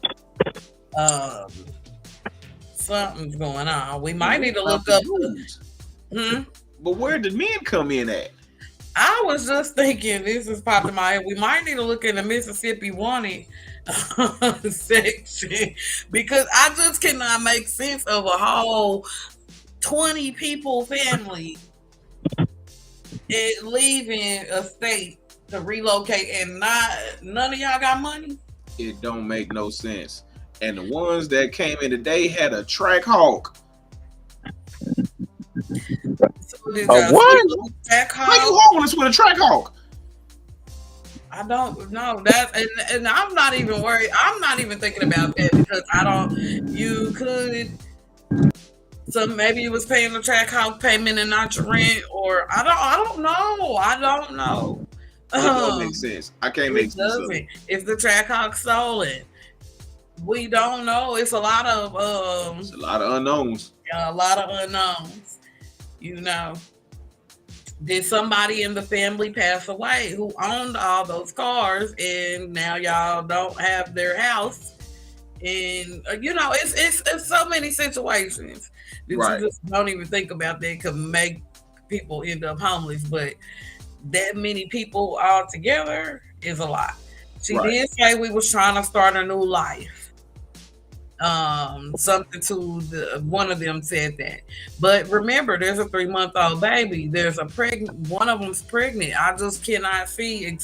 something's going on. We might need to look up. But where did men come in at? I was just thinking, this is popping my head. We might need to look in the Mississippi wanted section, because I just cannot make sense of a whole 20 people family leaving a state to relocate, and none of y'all got money. It don't make no sense. And the ones that came in today had a track hawk. What? How you homeless with a track hawk? I don't know that, and I'm not even worried. I'm not even thinking about that, because you could. So maybe you was paying the track house payment and not your rent, or I don't know. It don't make sense. I can't make sense of it. If the track house stolen, we don't know. It's a lot of it's a lot of unknowns. A lot of unknowns. You know, did somebody in the family pass away who owned all those cars, and now y'all don't have their house? And it's so many situations that you just don't even think about that could make people end up homeless. But that many people all together is a lot. She did say we was trying to start a new life. Something to one of them said that. But remember, there's a 3-month-old baby. There's one of them's pregnant. I just cannot see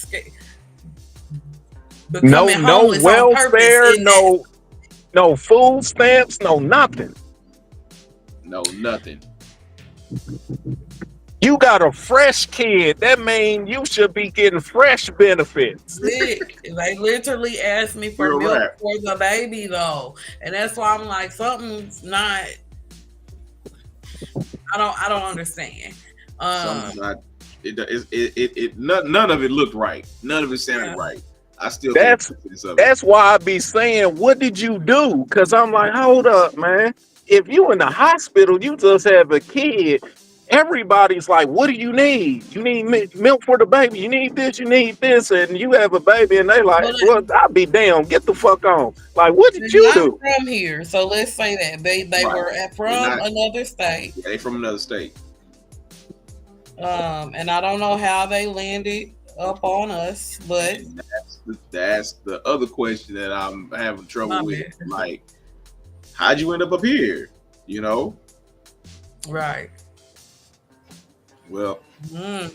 becoming homeless on purpose. No food stamps, no nothing. No nothing. You got a fresh kid. That means you should be getting fresh benefits. They literally asked me for You're milk right. for the baby though, and that's why I'm like, something's not. I don't understand. Something's not. None of it looked right. None of it sounded Yeah. right. I still can't That's put this up. that's why I be saying, what did you do? Because I'm like, hold up, man. If you in the hospital, you just have a kid. Everybody's like, what do you need? You need milk for the baby. You need this. You need this. And you have a baby, and they like, Well, well, I'll be damned. Get the fuck on. Like, what did they're you not do? from here, so let's say that they Right. were from another state. Yeah, they from another state. And I don't know how they landed up on us, but That's the other question that I'm having My trouble with. bad. Like, how'd you end up here? You know? right. Well, Mm.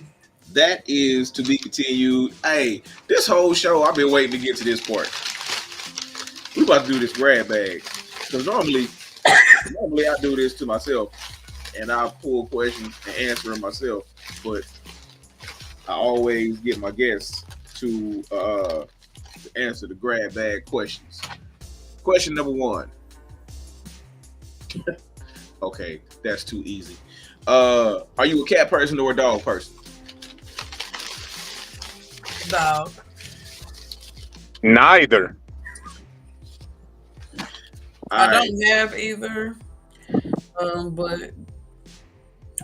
that is to be continued. Hey, this whole show, I've been waiting to get to this part. We about to do this grab bag. Because normally I do this to myself and I pull questions and answer them myself. But I always get my guests to answer the grab bag questions. Question number 1. Okay, that's too easy. Are you a cat person or a dog person? Dog. Neither. I All right. don't have either, but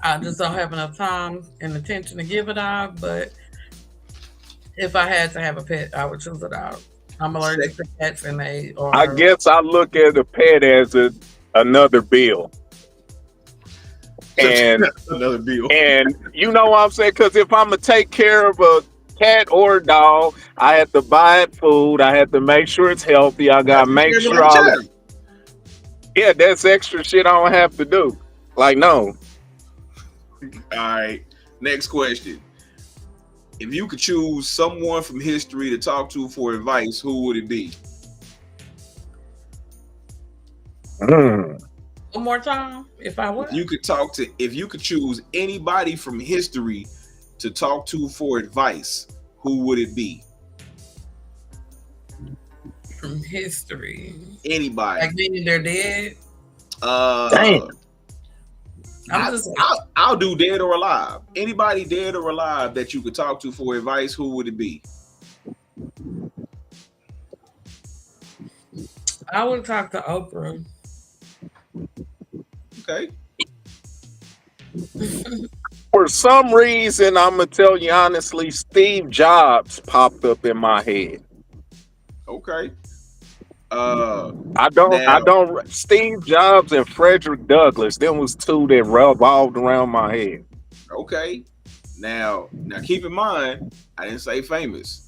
I just don't have enough time and attention to give a dog. But if I had to have a pet, I would choose a dog. I'm allergic to cats, and they are. I guess I look at a pet as another bill. And Another bill. and you know what I'm saying? Because if I'm gonna take care of a cat or a dog, I have to buy it food. I have to make sure it's healthy. I gotta make sure all. Yeah, that's extra shit I don't have to do. Like, no. All right. Next question. If you could choose someone from history to talk to for advice, who would it be? Mm. One more time, if I would. If you could choose anybody from history to talk to for advice, who would it be? From history. Anybody. Like meaning they're dead. Damn. I'll do dead or alive. Anybody dead or alive that you could talk to for advice, who would it be? I would talk to Oprah. Okay. For some reason, I'm gonna tell you honestly, Steve Jobs popped up in my head. Okay. I don't. Steve Jobs and Frederick Douglass. Them was two that revolved around my head. Okay. Now keep in mind, I didn't say famous.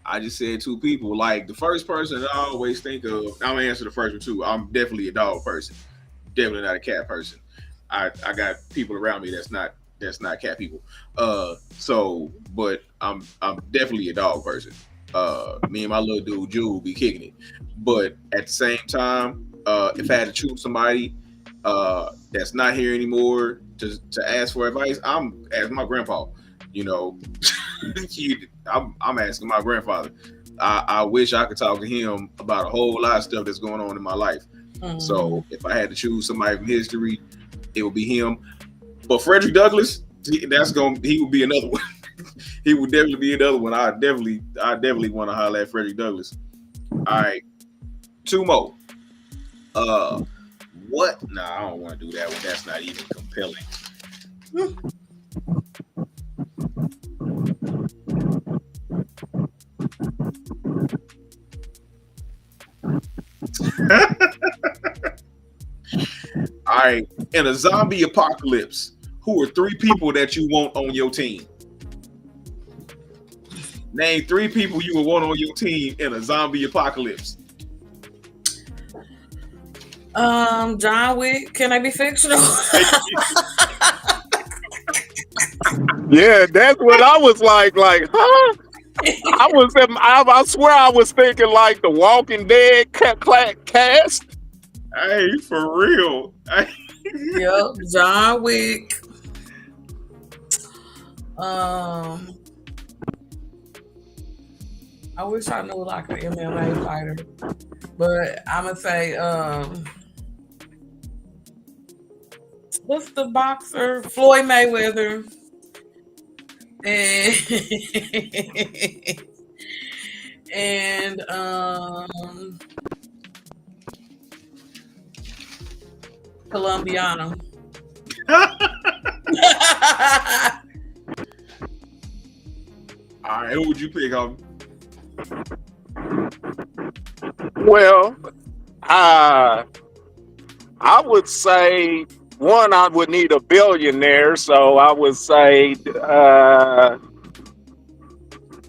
I just said two people. Like the first person that I always think of, I'm gonna answer the first one too. I'm definitely a dog person. Definitely not a cat person. I got people around me that's not cat people. But I'm definitely a dog person. Me and my little dude Jewel be kicking it. But at the same time, if I had to choose somebody that's not here anymore to ask for advice, I'm asking my grandpa. You know, I'm asking my grandfather. I wish I could talk to him about a whole lot of stuff that's going on in my life. Mm. So if I had to choose somebody from history, it would be him. But Frederick Douglass, he would be another one. He would definitely be another one. I definitely want to holler at Frederick Douglass. All right, 2 more. What? Nah, I don't want to do that one. That's not even compelling. All right, in a zombie apocalypse, who are 3 people that you want on your team? Name 3 people you would want on your team in a zombie apocalypse. John Wick. Can I be fictional? Yeah, that's what I was like, huh? I swear I was thinking like the Walking Dead cast. Hey, for real. Yep, John Wick. Um, I wish I knew like an MMA fighter, but I'm gonna say, what's the boxer? Floyd Mayweather and and Colombiano. All right, who would you pick on? Well, I would say one, I would need a billionaire, so I would say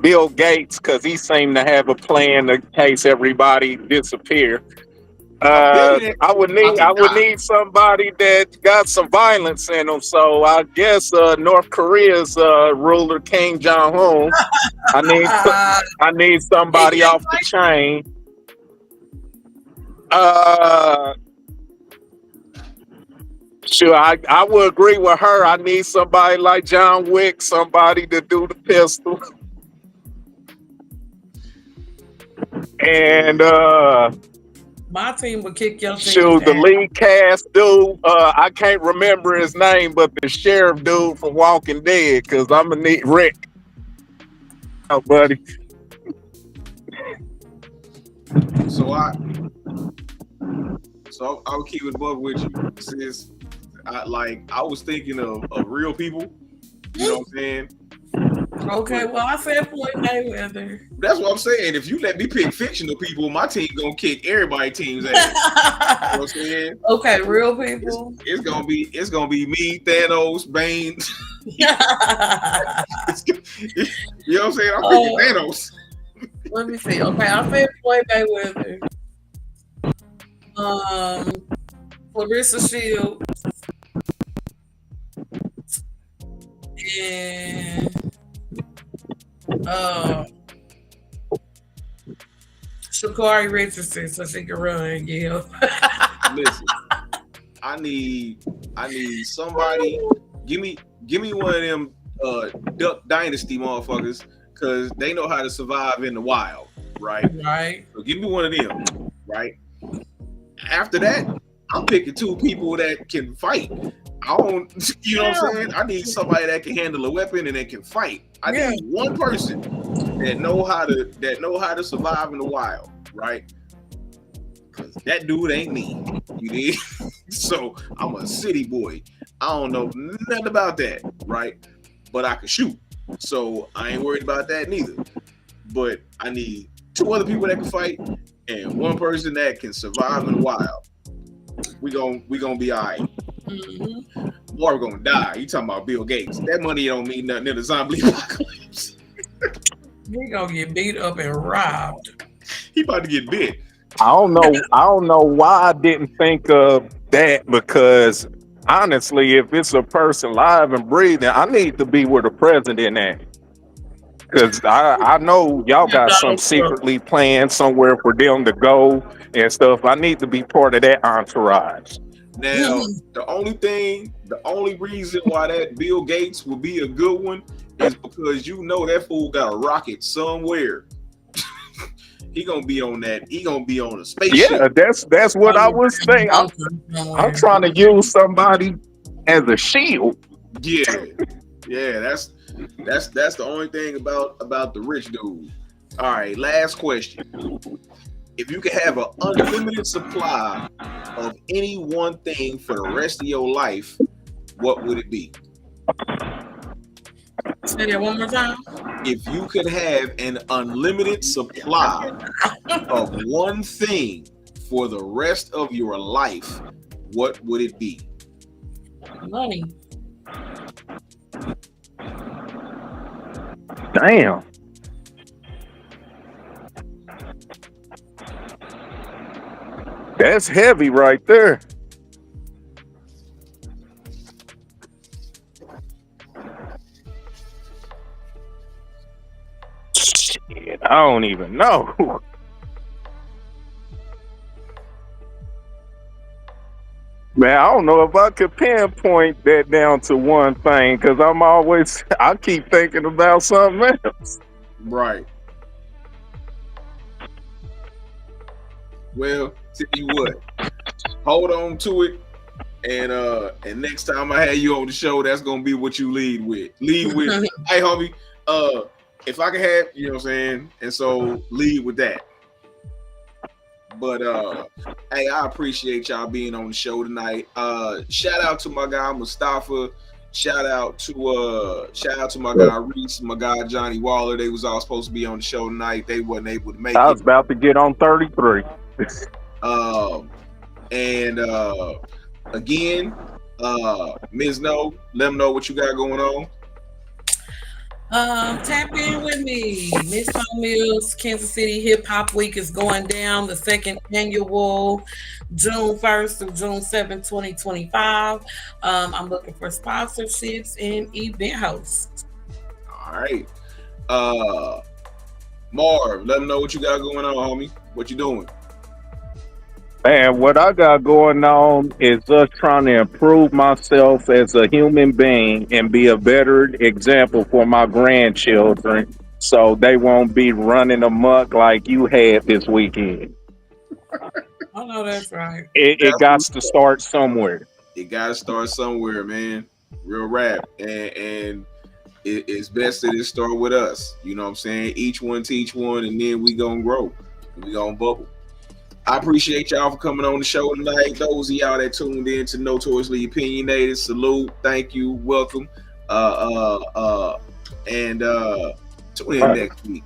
Bill Gates, because he seemed to have a plan in case everybody disappear. A billionaire about to I would die. need somebody that got some violence in them. So I guess North Korea's ruler Kim Jong Un. I need I need He somebody can't off the chain. Uh, sure, I would agree with her. I need somebody like John Wick, somebody to do the pistol. And my team would kick your team's shoot, the ass. lead cast dude, I can't remember his name, but the sheriff dude from Walking Dead, because I'm gonna need Rick. Oh, buddy. So I'll keep it above with you. Since I was thinking of real people. You know what I'm saying? Okay, well I said Floyd Mayweather. That's what I'm saying. If you let me pick fictional people, my team gonna kick everybody's team's ass. You know what I'm saying? Okay, real people. It's gonna be me, Thanos, Bane. You know what I'm saying? I'm picking Thanos. Let me see. Okay, I said Floyd Mayweather. Clarissa Shields. And Shakari Richardson, so she can run. Yeah. Listen, I need somebody. Give me one of them Duck Dynasty motherfuckers, because they know how to survive in the wild, right? Right. So give me one of them, right? After that, I'm picking two people that can fight. I don't, you know what I'm saying? I need somebody that can handle a weapon and that can fight. I need one person that know how to survive in the wild, right? Because that dude ain't me. You need. So I'm a city boy. I don't know nothing about that, right? But I can shoot. So I ain't worried about that neither. But I need two other people that can fight and one person that can survive in the wild. We gonna be all right. Mm-hmm. Or we're gonna die. You talking about Bill Gates? That money don't mean nothing in the zombie apocalypse. He gonna get beat up and robbed. He about to get bit. I don't know why I didn't think of that, because honestly, if it's a person live and breathing, I need to be where the president at. Because I know y'all got some secretly planned somewhere for them to go and stuff. I need to be part of that entourage. Now, the only reason why that Bill Gates will be a good one is because you know that fool got a rocket somewhere. He gonna be on that. He gonna be on a spaceship. Yeah, that's what I was saying. I'm trying to use somebody as a shield. Yeah, that's the only thing about the rich dude. All right, last question. If you could have an unlimited supply of any one thing for the rest of your life, what would it be? Say that one more time. If you could have an unlimited supply of one thing for the rest of your life, what would it be? Money. Damn. That's heavy right there. Shit, I don't even know. Man, I don't know if I could pinpoint that down to one thing because I keep thinking about something else. Right. Well, tell you what, hold on to it. And next time I have you on the show, that's gonna be what you lead with. Hey homie, if I can have, you know what I'm saying, and so lead with that. But hey, I appreciate y'all being on the show tonight. Shout out to my guy Mustafa. Shout out to my guy Reese, my guy Johnny Waller. They was all supposed to be on the show tonight. They wasn't able to make I it. was about to get on 33. And again, Ms. No, let them know what you got going on. Tap in with me. Miss Mills Kansas City Hip Hop Week is going down, the second annual, June 1st through June 7th, 2025. I'm looking for sponsorships and event hosts. All right. Marv, let them know what you got going on, homie. What you doing? Man, what I got going on is just trying to improve myself as a human being and be a better example for my grandchildren so they won't be running amok like you had this weekend. I know that's right. It got to start somewhere. It got to start somewhere, man. Real rap. And it's best that it start with us. You know what I'm saying? Each one teach one, and then we gonna grow. We gonna bubble. I appreciate y'all for coming on the show tonight. Those of y'all that tuned in to Notoriously Opinionated, salute, thank you, welcome. And tune in next week.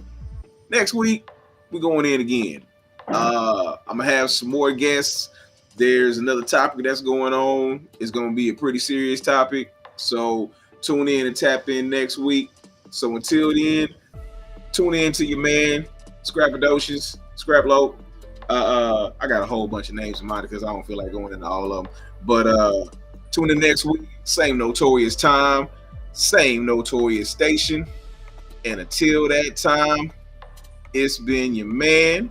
Next week, we're going in again. I'm gonna have some more guests. There's another topic that's going on. It's gonna be a pretty serious topic. So tune in and tap in next week. So until then, tune in to your man, Scrapadocious, Scraplope. I got a whole bunch of names in mind because I don't feel like going into all of them. But tune in next week. Same notorious time, same notorious station. And until that time, it's been your man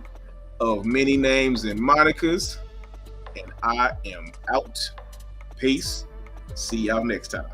of many names and monikers. And I am out. Peace. See y'all next time.